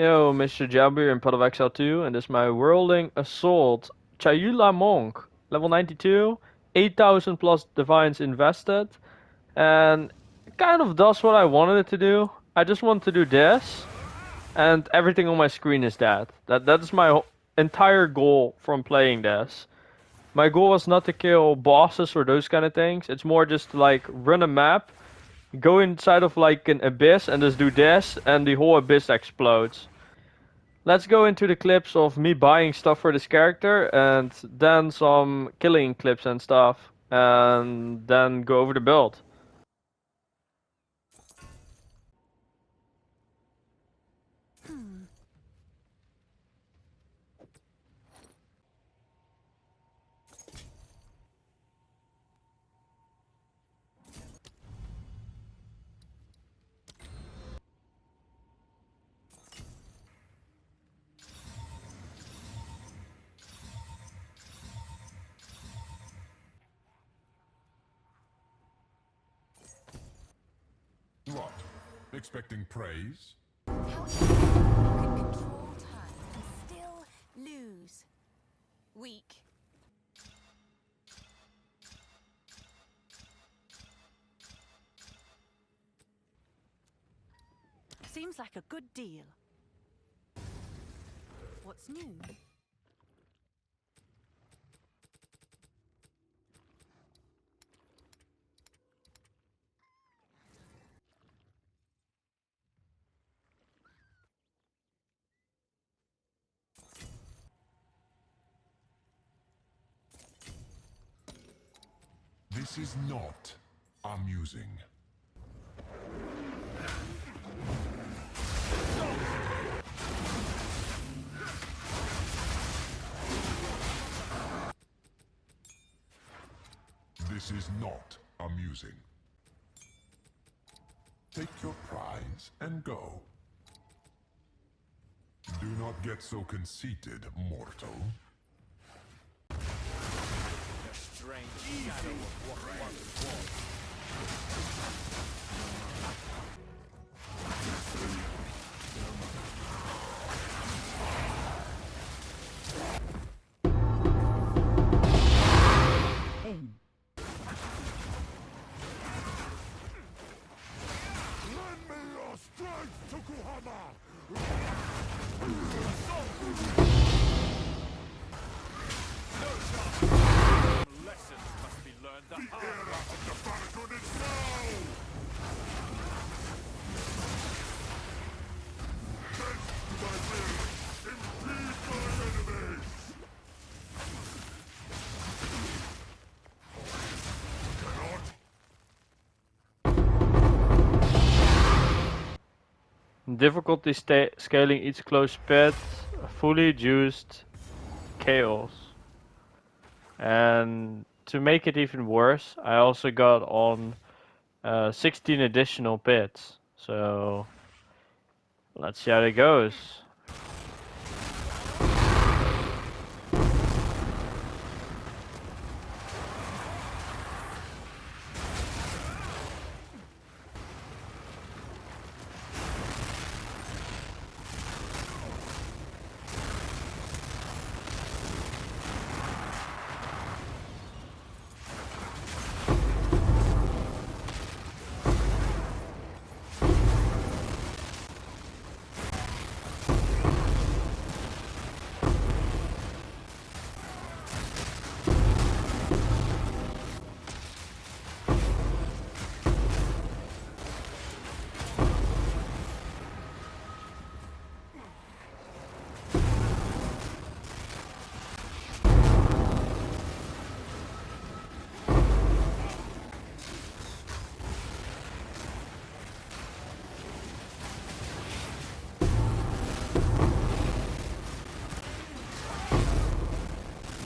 Yo, Mr. Jabir in Pod of Exile 2, and this is my Whirling Assault Chayula Monk, level 92, 8,000 plus divines invested, and it kind of does what I wanted it to do. I just want to do this, and everything on my screen is that. That is my entire goal from playing this. My goal was not to kill bosses or those kind of things. It's more just to like run a map, go inside of like an abyss, and just do this, and the whole abyss explodes. Let's go into the clips of me buying stuff for this character and then some killing clips and stuff and then go over the build. What? Expecting praise? How easy you can control time and still lose. Weak. Seems like a good deal. What's new? This is not amusing. This is not amusing. Take your prize and go. Do not get so conceited, mortal. Strange shadow of what once was. Lend me your strength, Tokuhama! Lessons must be learned the The hard era of the Barracuda is now! Bend to my will! Impede my enemies! Cannot? Difficulty scaling each close pet, fully juiced chaos. And to make it even worse, I also got on 16 additional pits. So let's see how it goes.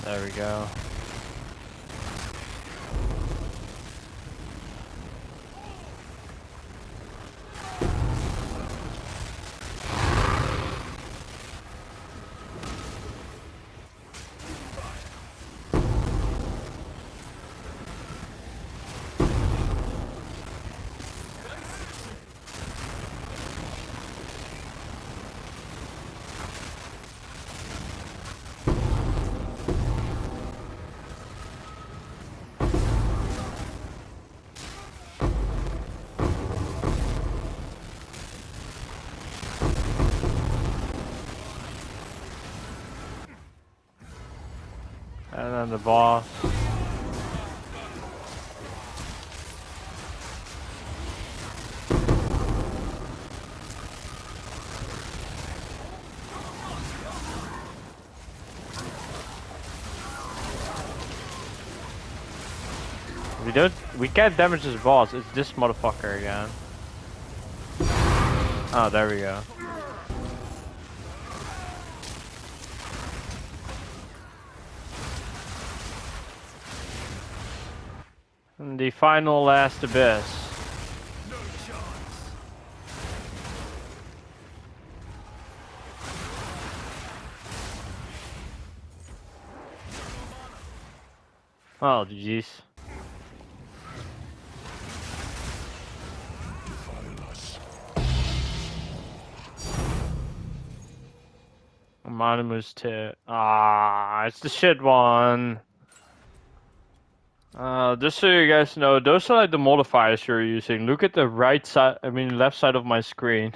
There we go. And the boss. We can't damage this boss, it's this motherfucker again. Oh, there we go. And the final last abyss. No chance. Oh, jeez. Monimus 2. Ah, it's the shit one. Just so you guys know, those are like the modifiers you're using. Look at the right side, left side of my screen.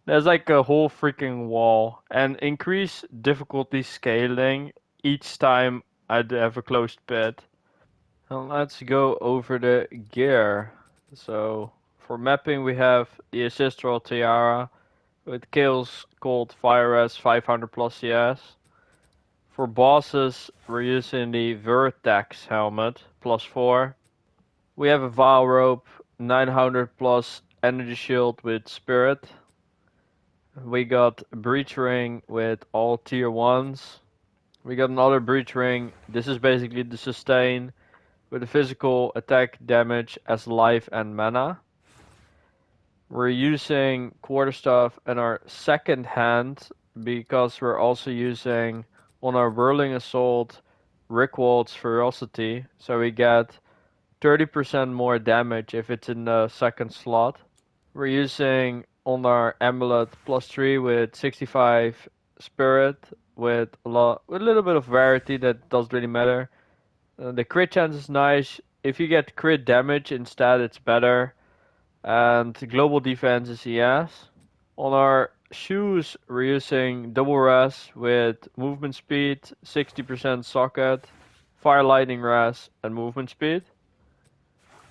There's like a whole freaking wall. And increase difficulty scaling each time I have a closed pit. And let's go over the gear. So, for mapping we have the Ancestral Tiara with kills called Fire-Res 500 plus CS. For bosses, we're using the Vertex helmet, +4. We have a Vile Rope, 900 plus energy shield with Spirit. We got Breach Ring with all tier 1s. We got another Breach Ring, this is basically the sustain, with the physical attack damage as life and mana. We're using Quarterstaff in our second hand, because we're also using on our Whirling Assault Rickwald's Ferocity, so we get 30% more damage if it's in the second slot. We're using on our Amulet +3 with 65 Spirit, with a little bit of variety that doesn't really matter. The crit chance is nice. If you get crit damage instead, it's better. And global defense is ES. On our shoes, we're using double res with movement speed, 60% socket, fire lightning res, and movement speed.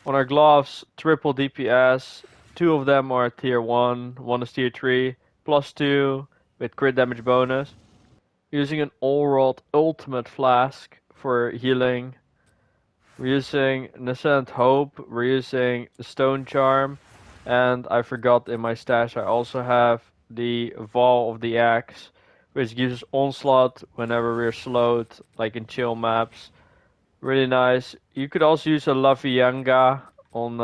On our gloves, triple DPS. 2 of them are tier 1, one is tier 3, +2 with crit damage bonus. Using an Allrod ultimate flask for healing. We're using Nascent Hope, we're using Stone Charm, and I forgot in my stash I also have the Vaal of the Axe, which gives Onslaught whenever we're slowed, like in chill maps. Really nice. You could also use a Lavianga on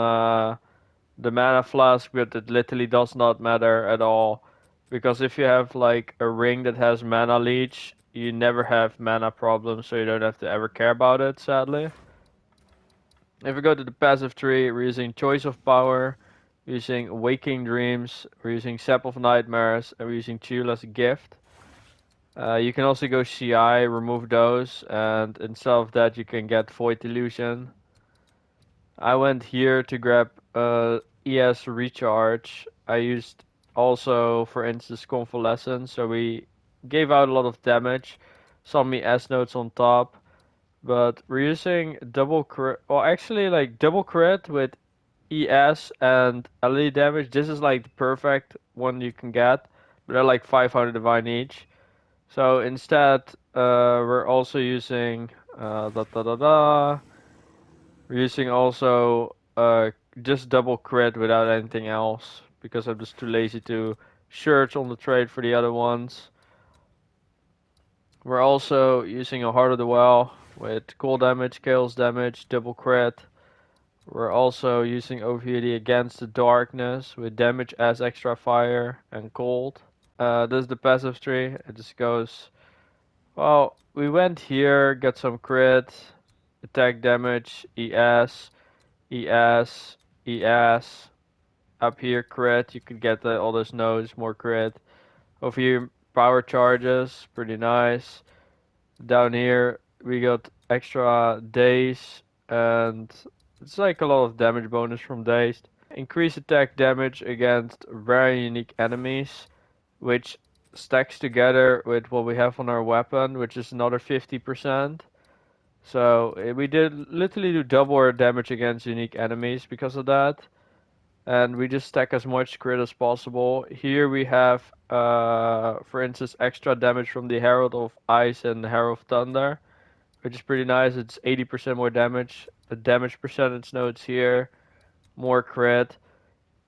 the mana flask, but it literally does not matter at all. Because if you have like a ring that has mana leech, you never have mana problems, so you don't have to ever care about it, sadly. If we go to the passive tree, we're using Choice of Power, we're using Waking Dreams, we're using Sap of Nightmares, and we're using Chayula's Gift. You can also go CI, remove those, and instead of that you can get Void Illusion. I went here to grab ES Recharge. I used also, for instance, Convalescence, so we gave out a lot of damage. Some S notes on top. But we're using double crit, well actually like double crit with ES and LE damage. This is like the perfect one you can get, but they're like 500 divine each. So instead, we're also using we're using also just double crit without anything else, because I'm just too lazy to search on the trade for the other ones. We're also using a Heart of the Well with cold damage, chaos damage, double crit. We're also using over here the Against the Darkness with damage as extra fire and cold. This is the passive tree. It just goes, well, we went here, got some crit, attack damage, ES, ES, ES. Up here crit, you could get all those nodes, more crit. Over here power charges, pretty nice. Down here we got extra days, and it's like a lot of damage bonus from dazed. Increase attack damage against very unique enemies, which stacks together with what we have on our weapon, which is another 50%. So we did literally do double our damage against unique enemies because of that. And we just stack as much crit as possible. Here we have, for instance, extra damage from the Herald of Ice and the Herald of Thunder, which is pretty nice. It's 80% more damage. The damage percentage notes here, more crit.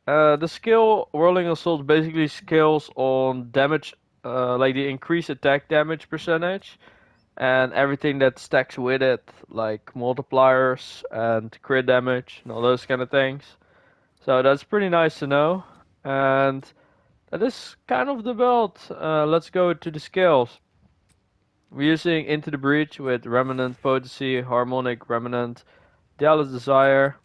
The skill Whirling Assault basically scales on damage, like the increased attack damage percentage, and everything that stacks with it, like multipliers and crit damage and all those kind of things. So that's pretty nice to know. And that is kind of the build. Let's go to the skills. We're using Into the Breach with Remnant Potency, Harmonic Remnant, Dallas Desire,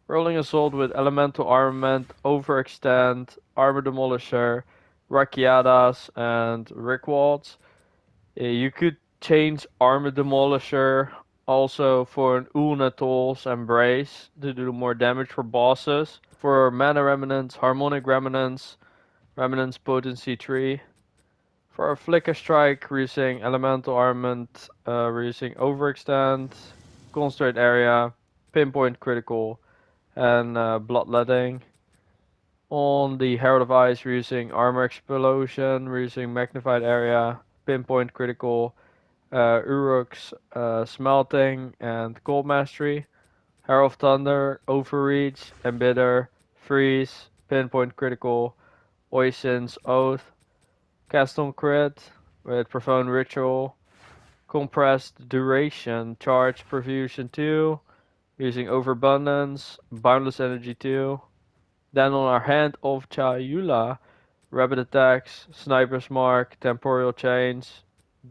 Rolling Assault with Elemental Armament, Overextend, Armor Demolisher, Rakiadas, and Rickwalds. You could change Armor Demolisher also for an Ulnatol's Embrace to do more damage for bosses. For Mana Remnants, Harmonic Remnants, Remnants Potency 3. For our Flicker Strike, we're using Elemental Armament, we're using Overextend, Concentrate Area, Pinpoint Critical, and Bloodletting. On the Herald of Ice, we're using Armor Explosion, we're using Magnified Area, Pinpoint Critical, Uruk's Smelting, and Cold Mastery. Herald of Thunder, Overreach, Embitter, Freeze, Pinpoint Critical, Oisin's Oath, Cast on Crit with Profound Ritual, Compressed Duration, Charge Perfusion 2, using Overabundance, Boundless Energy 2. Then on our Hand of Chayula, Rapid Attacks, Sniper's Mark, Temporal Change,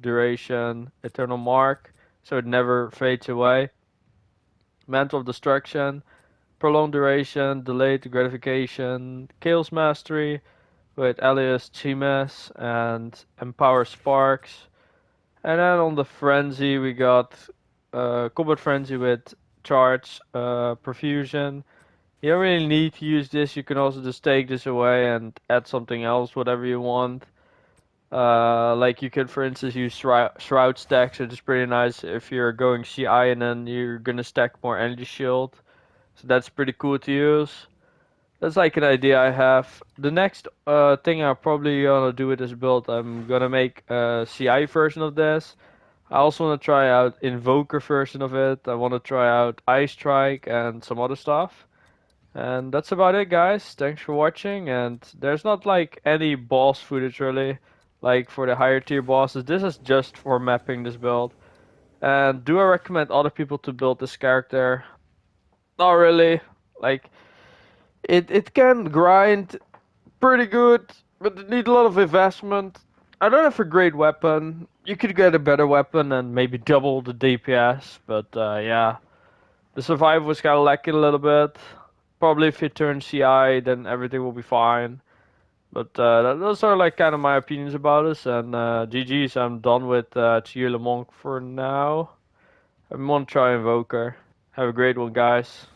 Duration, Eternal Mark, so it never fades away. Mantle of Destruction, Prolonged Duration, Delayed Gratification, Chaos Mastery with Alias Chimes and Empower Sparks. And then on the Frenzy we got Combat Frenzy with Charge, Perfusion. You don't really need to use this, you can also just take this away and add something else, whatever you want. Like you could for instance use Shroud stacks, which is pretty nice if you're going CI and then you're gonna stack more energy shield. So that's pretty cool to use. That's like an idea I have. The next thing I'm probably gonna do with this build, I'm gonna make a CI version of this. I also wanna try out Invoker version of it. I wanna try out Ice Strike and some other stuff. And that's about it, guys. Thanks for watching. And there's not like any boss footage really, like for the higher tier bosses. This is just for mapping this build. And do I recommend other people to build this character? Not really. Like it can grind pretty good, but it needs a lot of investment. I don't have a great weapon. You could get a better weapon and maybe double the DPS, but yeah. The survival was kind of lacking a little bit. Probably if you turn CI, then everything will be fine. But those are like kind of my opinions about this. And GG's, I'm done with Chayula Monk for now. I want to try Invoker. Have a great one, guys.